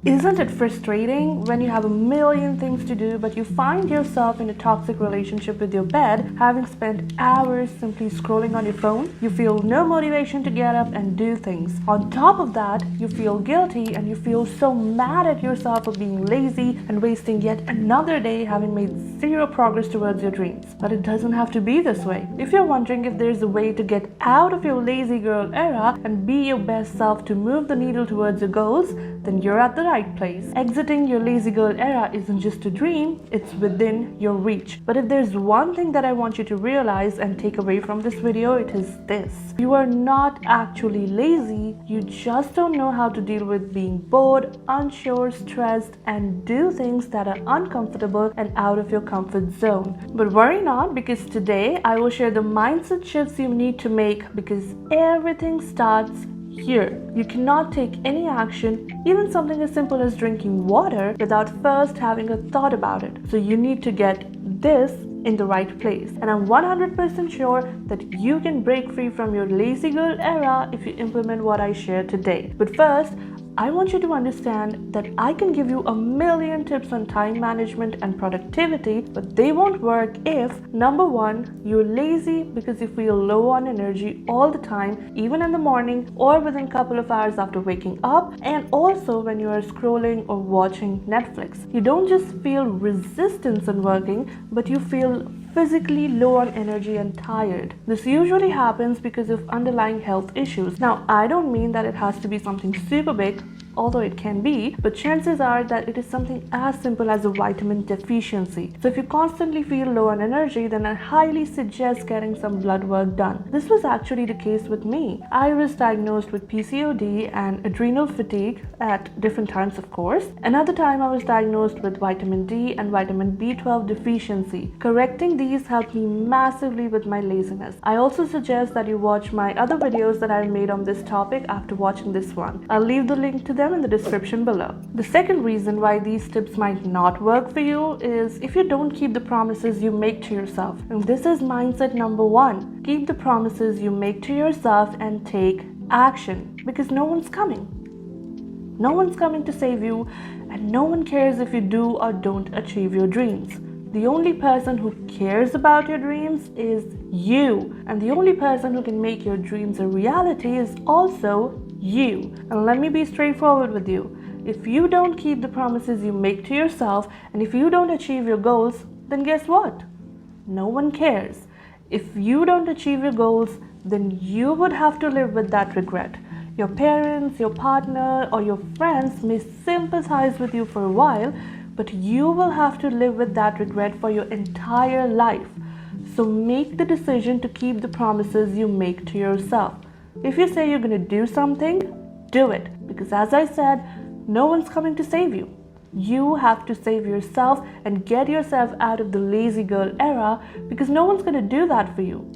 Isn't it frustrating when you have a million things to do but you find yourself in a toxic relationship with your bed, having spent hours simply scrolling on your phone? You feel no motivation to get up and do things. On top of that, you feel guilty and you feel so mad at yourself for being lazy and wasting yet another day having made zero progress towards your dreams. But it doesn't have to be this way. If you're wondering if there's a way to get out of your lazy girl era and be your best self to move the needle towards your goals, then you're at the right place. Exiting your lazy girl era isn't just a dream, it's within your reach. But if there's one thing that I want you to realize and take away from this video, it is this. You are not actually lazy, you just don't know how to deal with being bored, unsure, stressed, and do things that are uncomfortable and out of your comfort zone. But worry not, because today I will share the mindset shifts you need to make, because everything starts here. You cannot take any action, even something as simple as drinking water, without first having a thought about it. So you need to get this in the right place. And I'm 100% sure that you can break free from your lazy girl era if you implement what I share today. But first, I want you to understand that I can give you a million tips on time management and productivity, but they won't work if, number one, you're lazy because you feel low on energy all the time, even in the morning or within a couple of hours after waking up, and also when you are scrolling or watching Netflix. You don't just feel resistance in working, but you feel physically low on energy and tired. This usually happens because of underlying health issues. Now, I don't mean that it has to be something super big, although it can be, but chances are that it is something as simple as a vitamin deficiency. So if you constantly feel low on energy, then I highly suggest getting some blood work done. This was actually the case with me. I was diagnosed with PCOD and adrenal fatigue at different times, of course. Another time I was diagnosed with vitamin D and vitamin B12 deficiency. Correcting these helped me massively with my laziness. I also suggest that you watch my other videos that I've made on this topic after watching this one. I'll leave the link to them in the description below. The second reason why these tips might not work for you is if you don't keep the promises you make to yourself. And this is mindset number one. Keep the promises you make to yourself and take action, because no one's coming. No one's coming to save you, and no one cares if you do or don't achieve your dreams. The only person who cares about your dreams is you, and the only person who can make your dreams a reality is also you. And let me be straightforward with you. If you don't keep the promises you make to yourself, and if you don't achieve your goals, then guess what? No one cares. If you don't achieve your goals, then you would have to live with that regret. Your parents, your partner, or your friends may sympathize with you for a while, but you will have to live with that regret for your entire life. So make the decision to keep the promises you make to yourself. If you say you're going to do something, do it. Because as I said, no one's coming to save you. You have to save yourself and get yourself out of the lazy girl era, because no one's going to do that for you.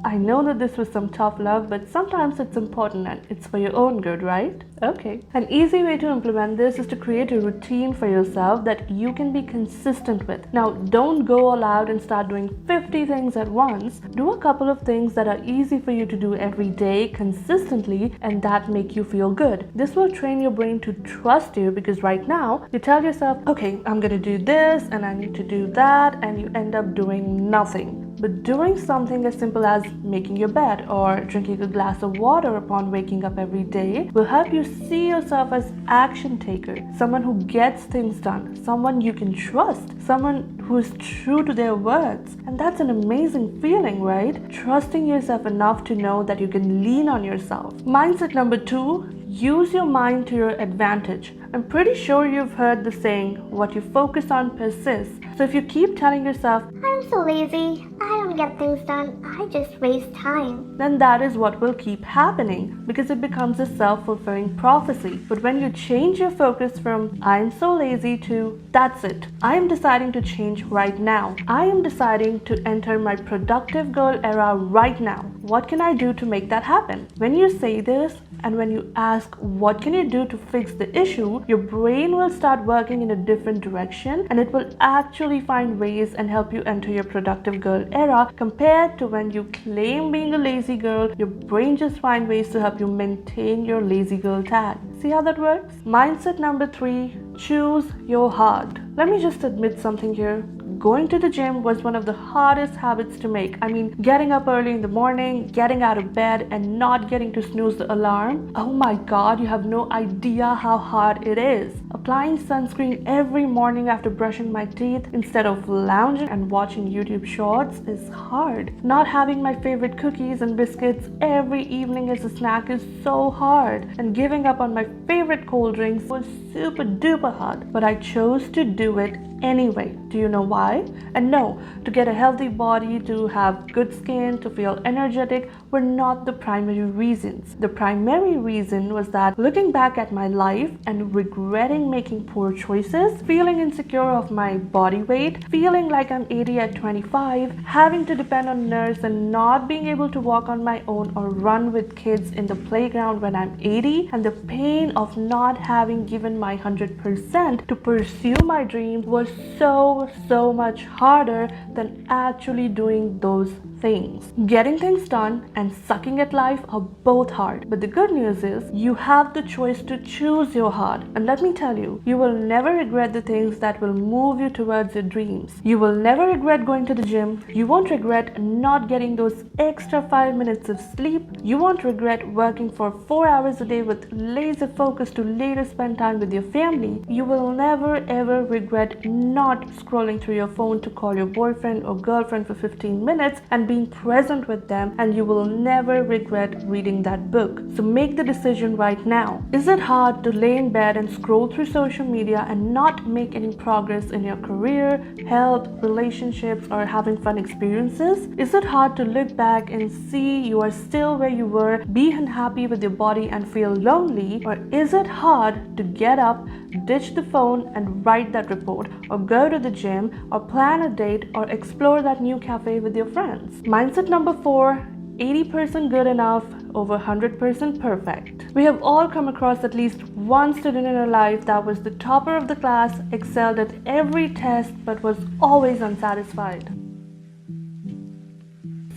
I know that this was some tough love, but sometimes it's important and it's for your own good, right? Okay. An easy way to implement this is to create a routine for yourself that you can be consistent with. Now, don't go all out and start doing 50 things at once. Do a couple of things that are easy for you to do every day consistently and that make you feel good. This will train your brain to trust you, because right now you tell yourself, okay, I'm going to do this and I need to do that, and you end up doing nothing. But doing something as simple as making your bed or drinking a glass of water upon waking up every day will help you see yourself as action taker, someone who gets things done, someone you can trust, someone who is true to their words. And that's an amazing feeling, right? Trusting yourself enough to know that you can lean on yourself. Mindset number two, use your mind to your advantage. I'm pretty sure you've heard the saying, what you focus on persists. So if you keep telling yourself, I'm so lazy, I don't get things done, I just waste time, then that is what will keep happening, because it becomes a self-fulfilling prophecy. But when you change your focus from I'm so lazy to that's it, I am deciding to change right now. I am deciding to enter my productive girl era right now. What can I do to make that happen? When you say this, And when you ask, what can you do to fix the issue, your brain will start working in a different direction and it will actually find ways and help you enter your productive girl era compared to when you claim being a lazy girl, your brain just finds ways to help you maintain your lazy girl tag. See how that works? Mindset number 3, choose your heart. Let me just admit something here. Going to the gym was one of the hardest habits to make. I mean, getting up early in the morning, getting out of bed, and not getting to snooze the alarm. Oh my god, you have no idea how hard it is. Applying sunscreen every morning after brushing my teeth instead of lounging and watching YouTube shorts is hard. Not having my favorite cookies and biscuits every evening as a snack is so hard. And giving up on my favorite cold drinks was super duper hard. But I chose to do it anyway. Do you know why? And no, to get a healthy body, to have good skin, to feel energetic were not the primary reasons. The primary reason was that looking back at my life and regretting making poor choices, feeling insecure of my body weight, feeling like I'm 80 at 25, having to depend on a nurse and not being able to walk on my own or run with kids in the playground when I'm 80, and the pain of not having given my 100% to pursue my dreams was so much harder than actually doing those things. Getting things done and sucking at life are both hard, but the good news is you have the choice to choose your heart. And let me tell you, you will never regret the things that will move you towards your dreams. You will never regret going to the gym. You won't regret not getting those extra 5 minutes of sleep. You won't regret working for 4 hours a day with laser focus to later spend time with your family. You will never ever regret not scrolling through your phone to call your boyfriend or girlfriend for 15 minutes and being present with them, and you will never regret reading that book. So make the decision right now. Is it hard to lay in bed and scroll through social media and not make any progress in your career, health, relationships, or having fun experiences? Is it hard to look back and see you are still where you were, be unhappy with your body and feel lonely? Or is it hard to get up, ditch the phone and write that report, or go to the gym, or plan a date, or explore that new cafe with your friends? Mindset number 4, 80% good enough over 100% perfect. We have all come across at least one student in our life that was the topper of the class, excelled at every test, but was always unsatisfied.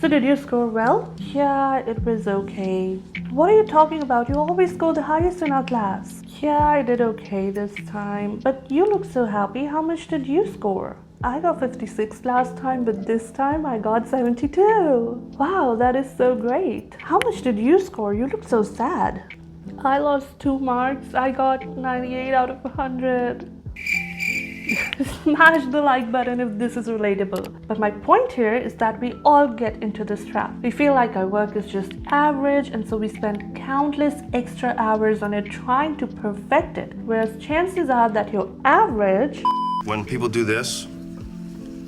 So did you score well? Yeah, it was okay. What are you talking about? You always score the highest in our class. Yeah, I did okay this time. But you look so happy. How much did you score? I got 56 last time, but this time I got 72. Wow, that is so great. How much did you score? You look so sad. I lost 2 marks. I got 98 out of 100. Smash the like button if this is relatable. But my point here is that we all get into this trap. We feel like our work is just average, and so we spend countless extra hours on it trying to perfect it. Whereas chances are that your average, when people do this,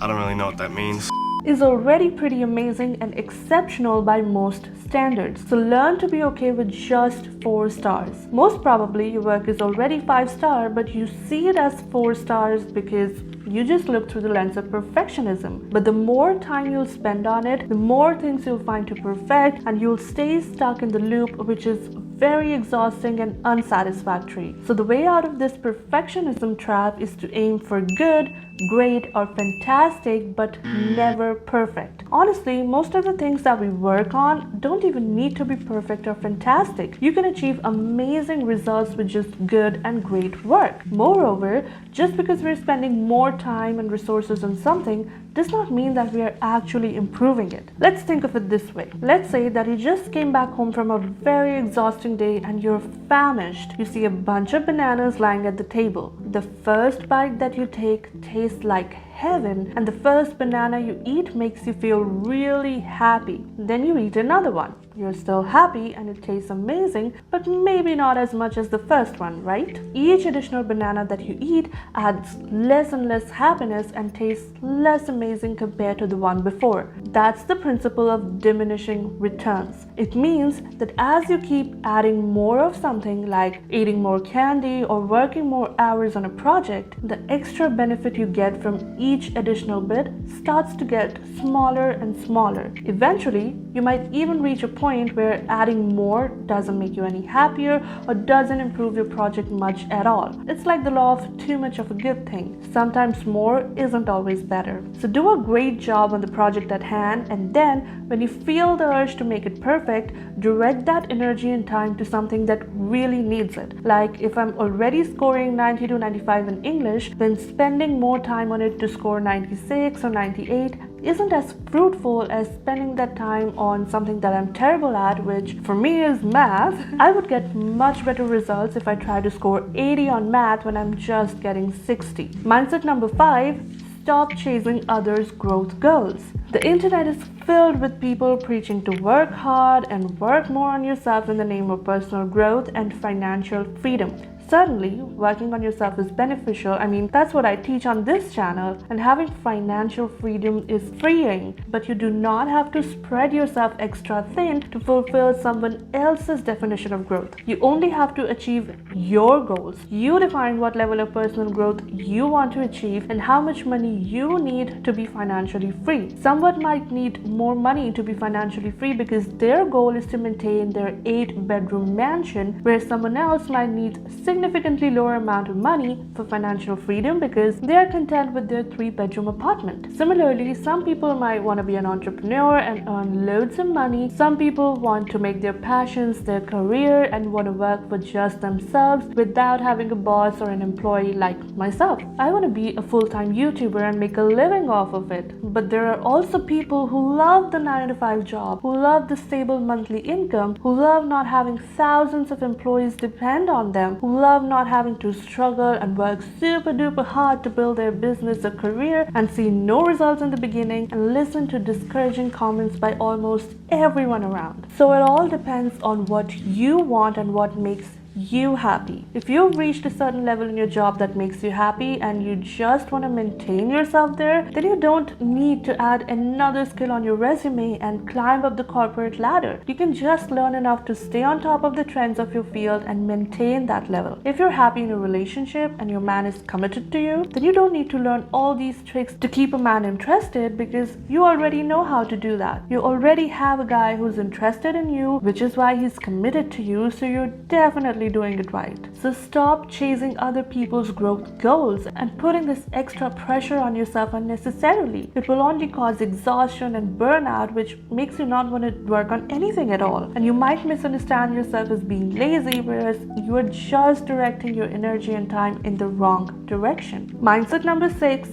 I don't really know what that means, is already pretty amazing and exceptional by most standards. So learn to be okay with just 4 stars. Most probably your work is already 5-star, but you see it as 4 stars because you just look through the lens of perfectionism. But the more time you'll spend on it, the more things you'll find to perfect, and you'll stay stuck in the loop, which is very exhausting and unsatisfactory. So the way out of this perfectionism trap is to aim for good, great, or fantastic, but never perfect. Honestly, most of the things that we work on don't even need to be perfect or fantastic. You can achieve amazing results with just good and great work. Moreover, just because we're spending more time and resources on something does not mean that we are actually improving it. Let's think of it this way. Let's say that you just came back home from a very exhausting day and you're famished. You see a bunch of bananas lying at the table. The first bite that you take tastes like heaven, and the first banana you eat makes you feel really happy. Then you eat another one. You're still happy and it tastes amazing, but maybe not as much as the first one, right? Each additional banana that you eat adds less and less happiness and tastes less amazing compared to the one before. That's the principle of diminishing returns. It means that as you keep adding more of something, like eating more candy or working more hours on a project, the extra benefit you get from each additional bit starts to get smaller and smaller. Eventually, You might even reach a point where adding more doesn't make you any happier or doesn't improve your project much at all. It's like the law of too much of a good thing. Sometimes more isn't always better. So do a great job on the project at hand, and then when you feel the urge to make it perfect, direct that energy and time to something that really needs it. Like if I'm already scoring 90 to 95 in English, then spending more time on it to score 96 or 98 isn't as fruitful as spending that time on something that I'm terrible at, which for me is math. I would get much better results if I try to score 80 on math when I'm just getting 60. Mindset number 5, stop chasing others' growth goals. The internet is filled with people preaching to work hard and work more on yourself in the name of personal growth and financial freedom. Certainly, working on yourself is beneficial. I mean, that's what I teach on this channel, and having financial freedom is freeing, but you do not have to spread yourself extra thin to fulfill someone else's definition of growth. You only have to achieve your goals. You define what level of personal growth you want to achieve and how much money you need to be financially free. Someone might need more money to be financially free because their goal is to maintain their 8-bedroom mansion, where someone else might need significantly lower amount of money for financial freedom because they are content with their 3-bedroom apartment. Similarly, some people might want to be an entrepreneur and earn loads of money. Some people want to make their passions their career and want to work for just themselves without having a boss or an employee like myself. I want to be a full-time YouTuber and make a living off of it. But there are also people who love the 9-to-5 job, who love the stable monthly income, who love not having thousands of employees depend on them, who love not having to struggle and work super duper hard to build their business or career and see no results in the beginning and listen to discouraging comments by almost everyone around. So it all depends on what you want and what makes you happy. If you've reached a certain level in your job that makes you happy and you just want to maintain yourself there, then you don't need to add another skill on your resume and climb up the corporate ladder. You can just learn enough to stay on top of the trends of your field and maintain that level. If you're happy in a relationship and your man is committed to you, then you don't need to learn all these tricks to keep a man interested because you already know how to do that. You already have a guy who's interested in you, which is why he's committed to you, so you're definitely doing it right. So stop chasing other people's growth goals and putting this extra pressure on yourself unnecessarily. It will only cause exhaustion and burnout, which makes you not want to work on anything at all. And you might misunderstand yourself as being lazy, whereas you are just directing your energy and time in the wrong direction. Mindset number 6,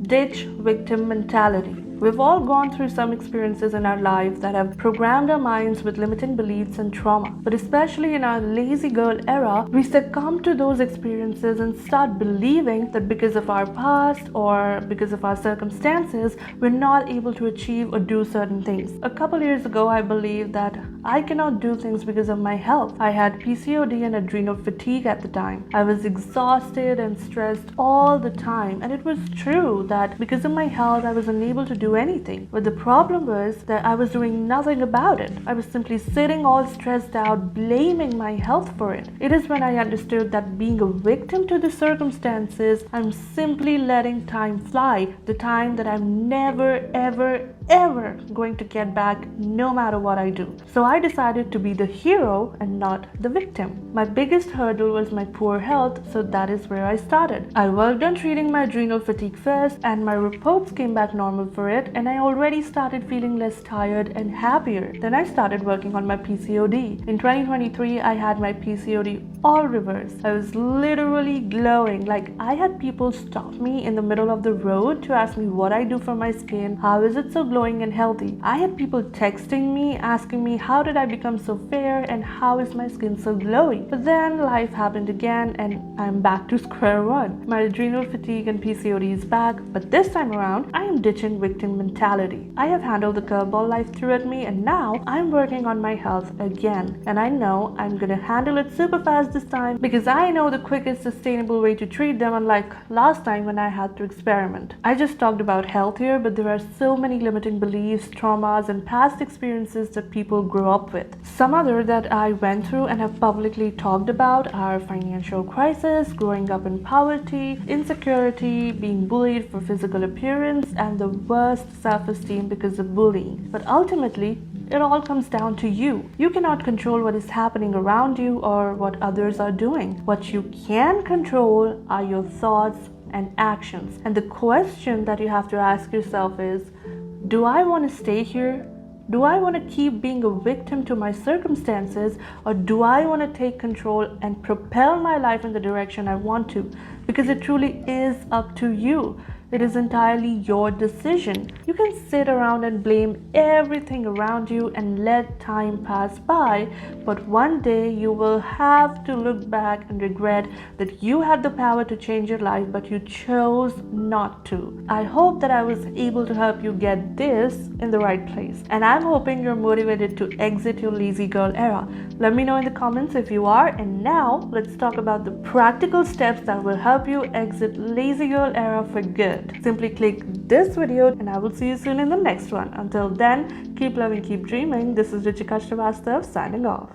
ditch victim mentality. We've all gone through some experiences in our life that have programmed our minds with limiting beliefs and trauma. But especially in our lazy girl era, we succumb to those experiences and start believing that because of our past or because of our circumstances, we're not able to achieve or do certain things. A couple years ago, I believed that I cannot do things because of my health. I had PCOD and adrenal fatigue at the time. I was exhausted and stressed all the time, and it was true that because of my health, I was unable to do anything. But the problem was that I was doing nothing about it. I was simply sitting all stressed out, blaming my health for it. It is when I understood that being a victim to the circumstances, I'm simply letting time fly, the time that I'm never, ever going to get back no matter what I do. So I decided to be the hero and not the victim. My biggest hurdle was my poor health, so that is where I started. I worked on treating my adrenal fatigue first, and my reports came back normal for it, and I already started feeling less tired and happier. Then I started working on my PCOD. In 2023, I had my PCOD all reversed. I was literally glowing. Like, I had people stop me in the middle of the road to ask me what I do for my skin, how is it so glowing and healthy. I had people texting me, asking me how did I become so fair and how is my skin so glowing. But then life happened again and I'm back to square one. My adrenal fatigue and PCOD is back, but this time around, I am ditching victim mentality. I have handled the curveball life threw at me, and now I'm working on my health again. And I know I'm gonna handle it super fast this time because I know the quickest sustainable way to treat them, unlike last time when I had to experiment. I just talked about health here, but there are so many limiting beliefs, traumas, and past experiences that people grow up with. Some other that I went through and have publicly talked about are financial crisis, growing up in poverty, insecurity, being bullied for physical appearance, and the worst self-esteem because of bullying. But ultimately, it all comes down to you. You cannot control what is happening around you or what others are doing. What you can control are your thoughts and actions. And the question that you have to ask yourself is, do I want to stay here? Do I want to keep being a victim to my circumstances, or do I want to take control and propel my life in the direction I want to? Because it truly is up to you. It is entirely your decision. You can sit around and blame everything around you and let time pass by, but one day you will have to look back and regret that you had the power to change your life, but you chose not to. I hope that I was able to help you get this in the right place, and I'm hoping you're motivated to exit your lazy girl era. Let me know in the comments if you are, and now let's talk about the practical steps that will help you exit lazy girl era for good. Simply click this video and I will see you soon in the next one. Until then, keep loving, keep dreaming. This is Ruchika Srivastava signing off.